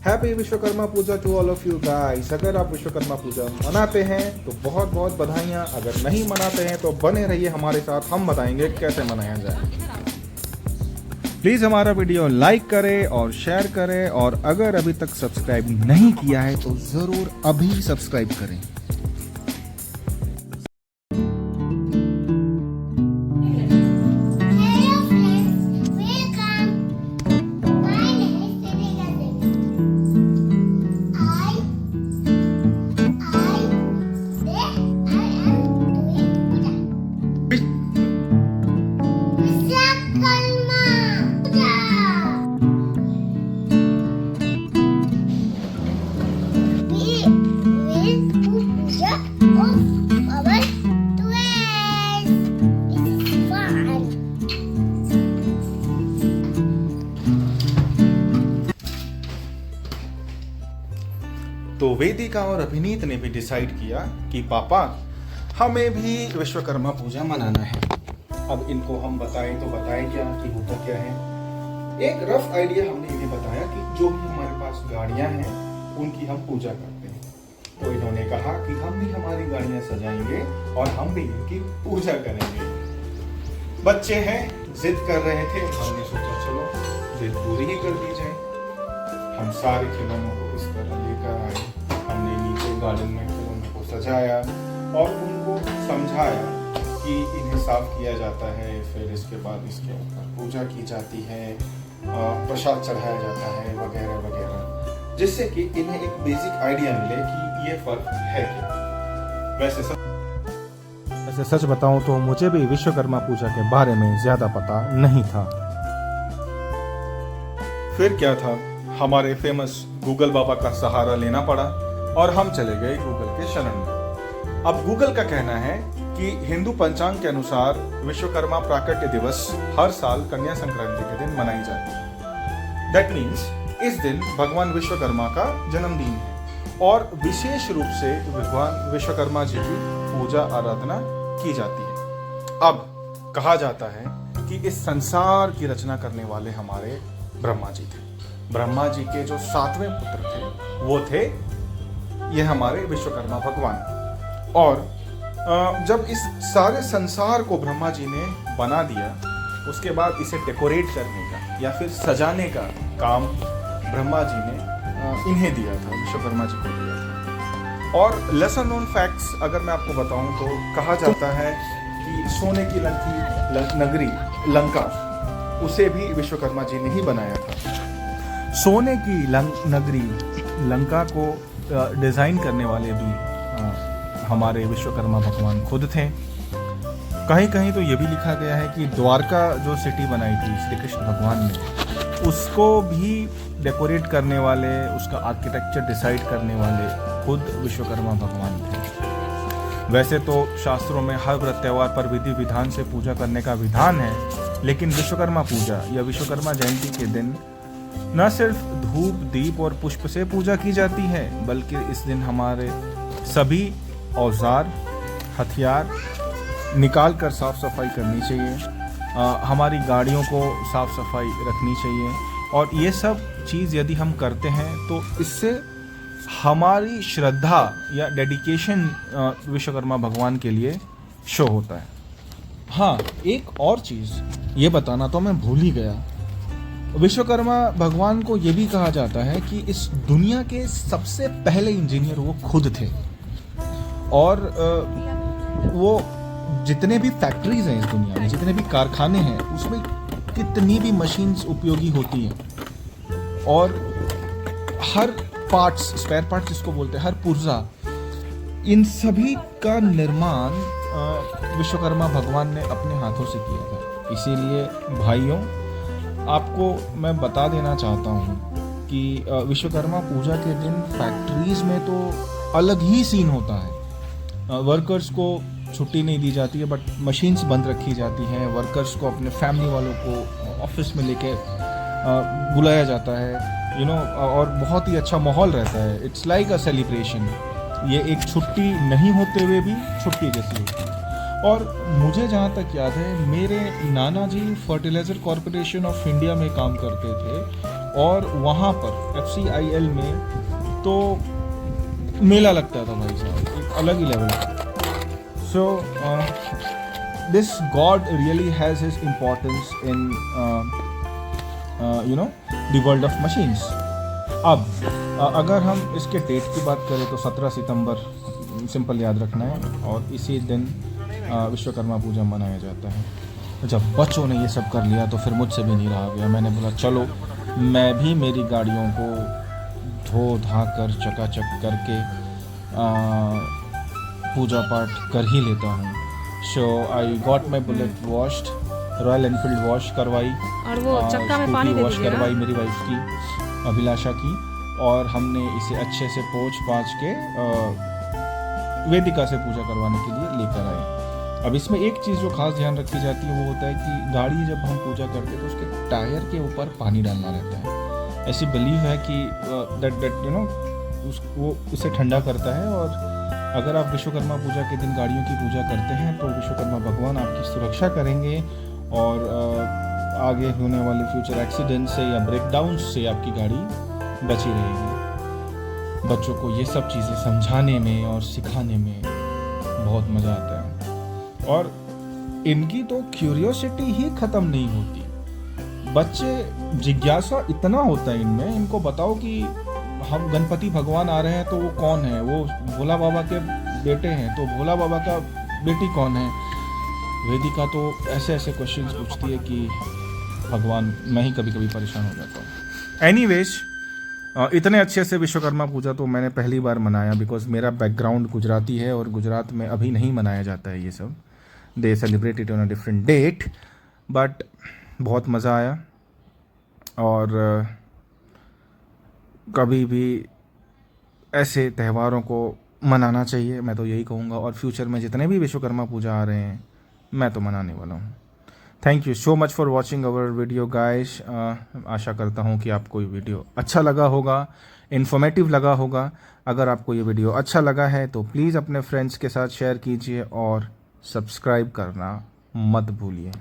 Happy Vishwakarma Puja to all of you guys. अगर आप विश्वकर्मा पूजा मनाते हैं तो बहुत बहुत बधाइयाँ। अगर नहीं मनाते हैं तो बने रहिए हमारे साथ, हम बताएंगे कैसे मनाया जाए। प्लीज़ हमारा वीडियो लाइक करें और शेयर करें, और अगर अभी तक सब्सक्राइब नहीं किया है तो ज़रूर अभी सब्सक्राइब करें। तो वेदिका और अभिनीत ने भी डिसाइड किया कि पापा हमें भी विश्वकर्मा पूजा मनाना है। अब इनको हम बताएं तो बताएं क्या कि होता क्या है। एक रफ आइडिया हमने इन्हें बताया कि जो भी हमारे पास गाड़ियां हैं उनकी हम पूजा करते हैं। तो इन्होंने कहा कि हम भी हमारी गाड़ियां सजाएंगे और हम भी इनकी पूजा करेंगे। बच्चे हैं, जिद कर रहे थे, हमने सोचा चलो जिद पूरी ही कर दी जाए। हम सारे खिलौनों को इस तरह लेकर आए। हमने नीचे गार्डन में खिलौनों को सजाया और उनको समझाया कि इन्हें साफ किया जाता है, फिर इसके बाद इसके ऊपर पूजा की जाती है, प्रसाद चढ़ाया जाता है वगैरह वगैरह, जिससे कि इन्हें एक बेसिक आइडिया मिले कि ये फर्क है क्या। वैसे सच बताऊं तो मुझे भी विश्वकर्मा पूजा के बारे में ज्यादा पता नहीं था। फिर क्या था, हमारे फेमस गूगल बाबा का सहारा लेना पड़ा और हम चले गए गूगल के शरण में। अब गूगल का कहना है कि हिंदू पंचांग के अनुसार विश्वकर्मा प्राकट्य दिवस हर साल कन्या संक्रांति के दिन मनाई जाती है। दैट मीन्स इस दिन भगवान विश्वकर्मा का जन्मदिन है और विशेष रूप से भगवान विश्वकर्मा जी की पूजा आराधना की जाती है। अब कहा जाता है कि इस संसार की रचना करने वाले हमारे ब्रह्मा जी थे। ब्रह्मा जी के जो 7वें पुत्र थे वो थे ये हमारे विश्वकर्मा भगवान। और जब इस सारे संसार को ब्रह्मा जी ने बना दिया, उसके बाद इसे डेकोरेट करने का या फिर सजाने का काम ब्रह्मा जी ने इन्हें दिया था, विश्वकर्मा जी को दिया था। और लेसन नोन फैक्ट्स अगर मैं आपको बताऊं तो कहा जाता है कि सोने की नगरी लंका, उसे भी विश्वकर्मा जी ने ही बनाया था। सोने की नगरी लंका को डिज़ाइन करने वाले भी हमारे विश्वकर्मा भगवान खुद थे। कहीं कहीं तो ये भी लिखा गया है कि द्वारका जो सिटी बनाई थी श्री कृष्ण भगवान ने, उसको भी डेकोरेट करने वाले, उसका आर्किटेक्चर डिसाइड करने वाले खुद विश्वकर्मा भगवान थे। वैसे तो शास्त्रों में हर व्रत त्यौहार पर विधि विधान से पूजा करने का विधान है, लेकिन विश्वकर्मा पूजा या विश्वकर्मा जयंती के दिन न सिर्फ धूप दीप और पुष्प से पूजा की जाती है, बल्कि इस दिन हमारे सभी औजार हथियार निकाल कर साफ सफाई करनी चाहिए। हमारी गाड़ियों को साफ सफाई रखनी चाहिए। और ये सब चीज़ यदि हम करते हैं तो इससे हमारी श्रद्धा या डेडिकेशन विश्वकर्मा भगवान के लिए शो होता है। हाँ, एक और चीज़ ये बताना तो मैं भूल ही गया। विश्वकर्मा भगवान को ये भी कहा जाता है कि इस दुनिया के सबसे पहले इंजीनियर वो खुद थे। और वो जितने भी फैक्ट्रीज हैं इस दुनिया में, जितने भी कारखाने हैं, उसमें कितनी भी मशीन्स उपयोगी होती हैं और हर पार्ट्स, स्पेयर पार्ट्स जिसको बोलते हैं, हर पुर्जा, इन सभी का निर्माण विश्वकर्मा भगवान ने अपने हाथों से किया था। इसीलिए भाइयों, आपको मैं बता देना चाहता हूँ कि विश्वकर्मा पूजा के दिन फैक्ट्रीज में तो अलग ही सीन होता है। वर्कर्स को छुट्टी नहीं दी जाती है, बट मशीन्स बंद रखी जाती हैं। वर्कर्स को अपने फैमिली वालों को ऑफिस में लेके बुलाया जाता है, और बहुत ही अच्छा माहौल रहता है। It's like a celebration. ये एक छुट्टी नहीं होते हुए भी छुट्टी जैसी होती है। और मुझे जहाँ तक याद है, मेरे नाना जी फर्टिलाइज़र कॉरपोरेशन ऑफ इंडिया में काम करते थे और वहाँ पर FCIL में तो मेला लगता था भाई साहब, एक अलग ही लेवल का। So this God really has his importance in you know the world of machines. अब अगर हम इसके डेट की बात करें तो 17 सितंबर सिंपल याद रखना है, और इसी दिन विश्वकर्मा पूजा मनाया जाता है। जब बच्चों ने ये सब कर लिया तो फिर मुझसे भी नहीं रहा गया। मैंने बोला चलो मैं भी मेरी गाड़ियों को धो धा कर चकाचक करके पूजा पाठ कर ही लेता हूँ। So I got my bullet washed, Royal Enfield wash करवाई, और वो चक्का में पानी वॉश करवाई मेरी वाइफ की, अभिलाषा की, और हमने इसे अच्छे से पोंछ पाछ के वेदिका से पूजा करवाने के लिए लेकर आए। अब इसमें एक चीज़ जो खास ध्यान रखी जाती है वो होता है कि गाड़ी जब हम पूजा करते हैं तो उसके टायर के ऊपर पानी डालना रहता है। ऐसी बिलीव है कि दैट यू नो वो उसे ठंडा करता है, और अगर आप विश्वकर्मा पूजा के दिन गाड़ियों की पूजा करते हैं तो विश्वकर्मा भगवान आपकी सुरक्षा करेंगे, और आगे होने वाले फ्यूचर एक्सीडेंट से या ब्रेकडाउन से आपकी गाड़ी बची रहेगी। बच्चों को ये सब चीज़ें समझाने में और सिखाने में बहुत मज़ा आता है, और इनकी तो क्यूरियोसिटी ही ख़त्म नहीं होती। बच्चे जिज्ञासा इतना होता है इनमें, इनको बताओ कि हम गणपति भगवान आ रहे हैं तो वो कौन है, वो भोला बाबा के बेटे हैं तो भोला बाबा का बेटी कौन है। वेदिका तो ऐसे ऐसे क्वेश्चंस पूछती है कि भगवान मैं ही कभी कभी परेशान हो जाता हूँ। एनीवेज इतने अच्छे से विश्वकर्मा पूजा तो मैंने पहली बार मनाया, बिकॉज मेरा बैकग्राउंड गुजराती है और गुजरात में अभी नहीं मनाया जाता है ये सब। They celebrate it on a different date, but बहुत मज़ा आया। और कभी भी ऐसे त्योहारों को मनाना चाहिए, मैं तो यही कहूँगा। और फ्यूचर में जितने भी विश्वकर्मा पूजा आ रहे हैं मैं तो मनाने वाला हूँ। Thank you so much for watching our video guys. आशा करता हूँ कि आपको ये वीडियो अच्छा लगा होगा, इन्फॉर्मेटिव लगा होगा। अगर आपको ये वीडियो अच्छा लगा है तो प्लीज़ अपने फ्रेंड्स के साथ शेयर कीजिए और सब्सक्राइब करना मत भूलिए।